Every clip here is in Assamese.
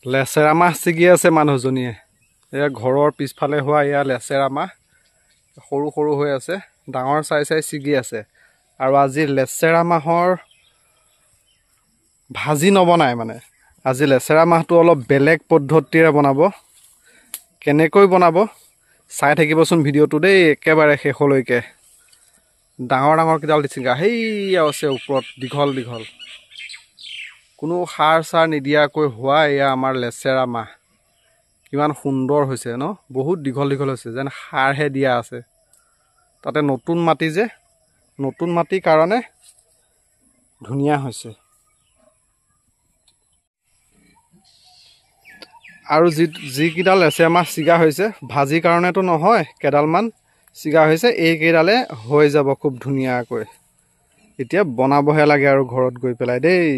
লেচেৰা মাহ ছিগি আছে মানুহজনীয়ে এয়া ঘৰৰ পিছফালে হোৱা এয়া লেচেৰা মাহ সৰু সৰু হৈ আছে ডাঙৰ চাই ছিগি আছে আৰু আজি লেচেৰা মাহৰ ভাজি নবনাই মানে আজি লেচেৰা মাহটো অলপ বেলেগ পদ্ধতিৰে বনাব কেনেকৈ বনাব চাই থাকিবচোন ভিডিঅ'টো দেই একেবাৰে শেষলৈকে ডাঙৰ ডাঙৰ কিডাল ছিগা হেইয়া আছে ওপৰত দীঘল দীঘল কোনো সাৰ চাৰ নিদিয়াকৈ হোৱা এয়া আমাৰ লেচেৰা মাহ কিমান সুন্দৰ হৈছে ন বহুত দীঘল দীঘল হৈছে যেন সাৰহে দিয়া আছে তাতে নতুন মাটি যে নতুন মাটিৰ কাৰণে ধুনীয়া হৈছে আৰু যি কিডাল লেচেৰা মাহ ছিগা হৈছে ভাজিৰ কাৰণেতো নহয় কেডালমান ছিগা হৈছে এইকেইডালে হৈ যাব খুব ধুনীয়াকৈ এতিয়া বনাবহে লাগে আৰু ঘৰত গৈ পেলাই দেই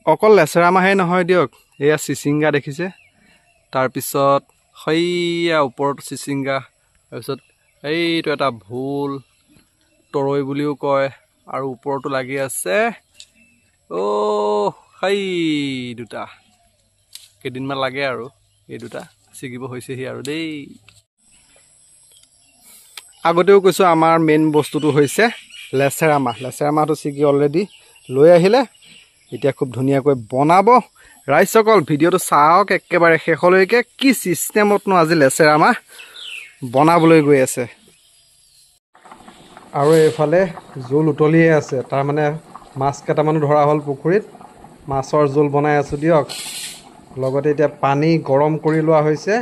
অকল লেচেৰা মাহেই নহয় দিয়ক এয়া চিচিংগা দেখিছে তাৰপিছত সেইয়া ওপৰত চিচিংগা তাৰপিছত এইটো এটা ভোল তৰৈ বুলিও কয় আৰু ওপৰতো লাগি আছে সেই দুটা কেইদিনমান লাগে আৰু এই দুটা ছিগিব হৈছেহি আৰু দেই আগতেও কৈছোঁ আমাৰ মেইন বস্তুটো হৈছে লেচেৰা মাহটো ছিগি অলৰেডি লৈ আহিলে এতিয়া খুব ধুনীয়াকৈ বনাব ৰাইজসকল ভিডিঅ'টো চাওক একেবাৰে শেষলৈকে কি চিষ্টেমতনো আজি লেচেৰা মাহ বনাবলৈ গৈ আছে আৰু এইফালে জোল উতলিয়ে আছে তাৰমানে মাছ কেইটামানো ধৰা হ'ল পুখুৰীত মাছৰ জোল বনাই আছোঁ দিয়ক লগতে এতিয়া পানী গৰম কৰি লোৱা হৈছে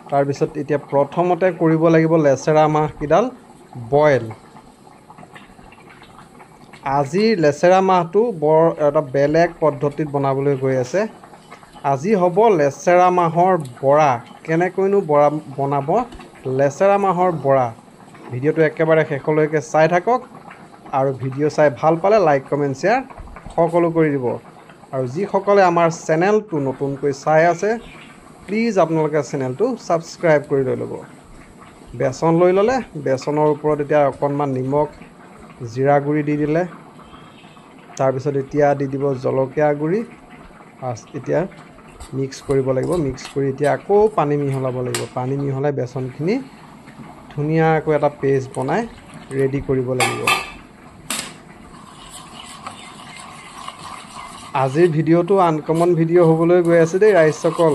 তাৰপিছত এতিয়া প্ৰথমতে কৰিব লাগিব লেচেৰা মাহকেইডাল বইল আজি লেচেৰা মাহটো বৰ এটা বেলেগ পদ্ধতিত বনাবলৈ গৈ আছে আজি হ'ব লেচেৰা মাহৰ বৰা কেনেকৈনো বৰা বনাব লেচেৰা মাহৰ বৰা ভিডিঅ'টো একেবাৰে শেষলৈকে চাই থাকক আৰু ভিডিঅ' চাই ভাল পালে লাইক কমেণ্ট শ্বেয়াৰ সকলো কৰি দিব আৰু যিসকলে আমাৰ চেনেলটো নতুনকৈ চাই আছে প্লিজ আপোনালোকে চেনেলটো ছাবস্ক্ৰাইব কৰি লৈ ল'ব বেচন লৈ ল'লে বেচনৰ ওপৰত এতিয়া অকণমান নিমখ জিৰা গুড়ি দি দিলে তাৰপিছত এতিয়া দি দিব জলকীয়া গুড়ি এতিয়া মিক্স কৰিব লাগিব মিক্স কৰি এতিয়া আকৌ পানী মিহলাব লাগিব পানী মিহলাই বেচনখিনি ধুনীয়াকৈ এটা পেষ্ট বনাই ৰেডি কৰিব লাগিব আজিৰ ভিডিঅ'টো আনকমন ভিডিঅ' হ'বলৈ গৈ আছে দেই ৰাইজসকল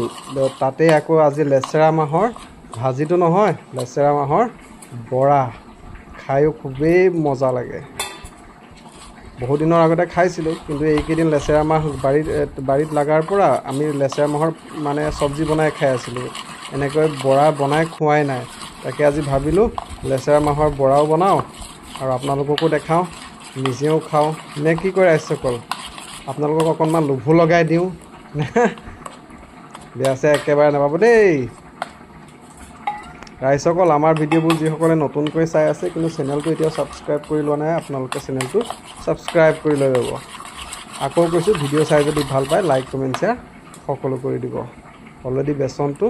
তাতে আকৌ আজি লেচেৰা মাহৰ ভাজিটো নহয় লেচেৰা মাহৰ বৰা খায়ো খুবেই মজা লাগে বহুত দিনৰ আগতে খাইছিলোঁ কিন্তু এইকেইদিন লেচেৰা মাহ বাৰীত লগাৰ পৰা আমি লেচেৰা মাহৰ মানে চব্জি বনাই খাই আছিলোঁ এনেকৈ বৰা বনাই খোৱাই নাই তাকে আজি ভাবিলোঁ লেচেৰা মাহৰ বৰাও বনাওঁ আৰু আপোনালোককো দেখাওঁ নিজেও খাওঁ নে কি কয় ৰাইজসকল আপোনালোকক অকণমান লোভো লগাই দিওঁ বেয়া চেয়া একেবাৰে নাপাব দেই ৰাইজসকল আমাৰ ভিডিঅ'বোৰ যিসকলে নতুনকৈ চাই আছে কিন্তু চেনেলটো এতিয়াও ছাবস্ক্ৰাইব কৰি লোৱা নাই আপোনালোকে চেনেলটো ছাবস্ক্ৰাইব কৰি লৈ ল'ব আকৌ কৈছোঁ ভিডিঅ' চাই যদি ভাল পায় লাইক কমেণ্ট শ্বেয়াৰ সকলো কৰি দিব অলৰেডি বেচনটো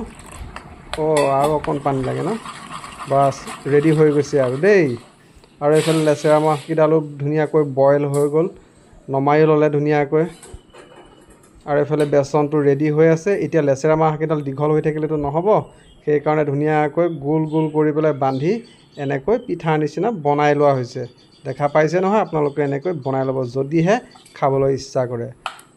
আৰু অকণ পানী লাগে ন বাছ ৰেডি হৈ গৈছে আৰু দেই আৰু এইফালে লেচেৰা মাহকেইডালো ধুনীয়াকৈ বইল হৈ গ'ল নমাই ল'লে ধুনীয়াকৈ আৰু এইফালে বেচনটো ৰেডি হৈ আছে এতিয়া লেচেৰা মাহকেইডাল দীঘল হৈ থাকিলেতো নহ'ব সেইকাৰণে ধুনীয়াকৈ গোল গোল কৰি পেলাই বান্ধি এনেকৈ পিঠাৰ নিচিনা বনাই লোৱা হৈছে দেখা পাইছে নহয় আপোনালোকে এনেকৈ বনাই ল'ব যদিহে খাবলৈ ইচ্ছা কৰে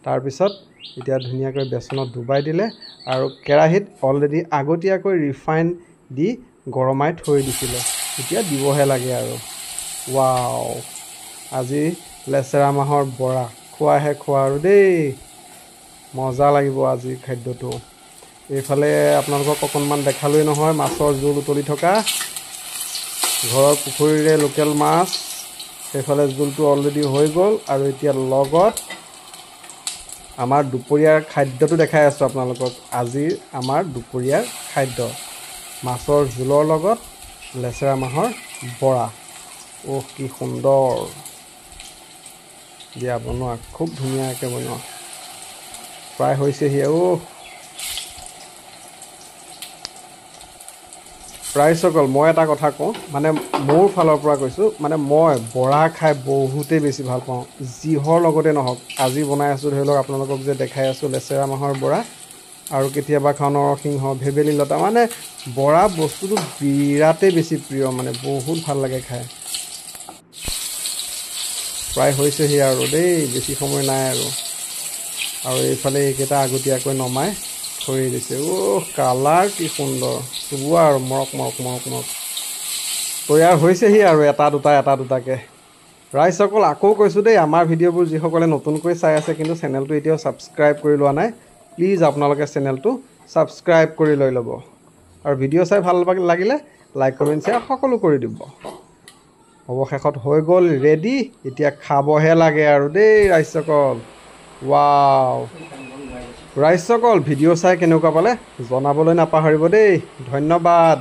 তাৰপিছত এতিয়া ধুনীয়াকৈ বেচনত ডুবাই দিলে আৰু কেৰাহীত অলৰেডি আগতীয়াকৈ ৰিফাইন দি গৰমাই থৈ দিছিলে এতিয়া দিবহে লাগে আৰু ৱাও আজি লেচেৰা মাহৰ বৰা খোৱাহে খোৱা আৰু দেই মজা লাগিব আজি খাদ্যটো এইফালে আপোনালোকক অকণমান দেখালোৱে নহয় মাছৰ জোল উতলি থকা ঘৰৰ পুখুৰীৰে লোকেল মাছ সেইফালে জোলটো অলৰেডি হৈ গ'ল আৰু এতিয়া লগত আমাৰ দুপৰীয়াৰ খাদ্যটো দেখাই আছোঁ আপোনালোকক আজিৰ আমাৰ দুপৰীয়াৰ খাদ্য মাছৰ জোলৰ লগত লেচেৰা মাহৰ বৰা কি সুন্দৰ দিয়া বনোৱা খুব ধুনীয়াকৈ বনোৱা প্ৰায় হৈছেহি ৰাইজসকল মই এটা কথা কওঁ মানে মোৰ ফালৰ পৰা কৈছোঁ মানে মই বৰা খাই বহুতেই বেছি ভাল পাওঁ যিহৰ লগতে নহওক আজি বনাই আছোঁ ধৰি লওক আপোনালোকক যে দেখাই আছোঁ লেচেৰা মাহৰ বৰা আৰু কেতিয়াবা খাওঁ নৰসিংহ ভেবেলী লতা মানে বৰা বস্তুটো বিৰাটেই বেছি প্ৰিয় মানে বহুত ভাল লাগে খাই প্ৰায় হৈছেহি আৰু দেই বেছি সময় নাই আৰু এইফালে এইকেইটা আগতীয়াকৈ নমাই থৈ দিছে কালাৰ কি সুন্দৰ চুবোৱা আৰু মৰক তৈয়াৰ হৈছেহি আৰু এটা দুটাকৈ ৰাইজসকল আকৌ কৈছোঁ দেই আমাৰ ভিডিঅ'বোৰ যিসকলে নতুনকৈ চাই আছে কিন্তু চেনেলটো এতিয়াও ছাবস্ক্ৰাইব কৰি লোৱা নাই প্লিজ আপোনালোকে চেনেলটো ছাবস্ক্ৰাইব কৰি লৈ ল'ব আৰু ভিডিঅ' চাই ভাল লাগিলে লাইক কমেণ্ট শ্বেয়াৰ সকলো কৰি দিব অৱশেষত হৈ গ'ল ৰেডি এতিয়া খাবহে লাগে আৰু দেই ৰাইজসকল ৱাও ৰাইজসকল ভিডিঅ' চাই কেনেকুৱা পালে জনাবলৈ নাপাহৰিব দেই ধন্যবাদ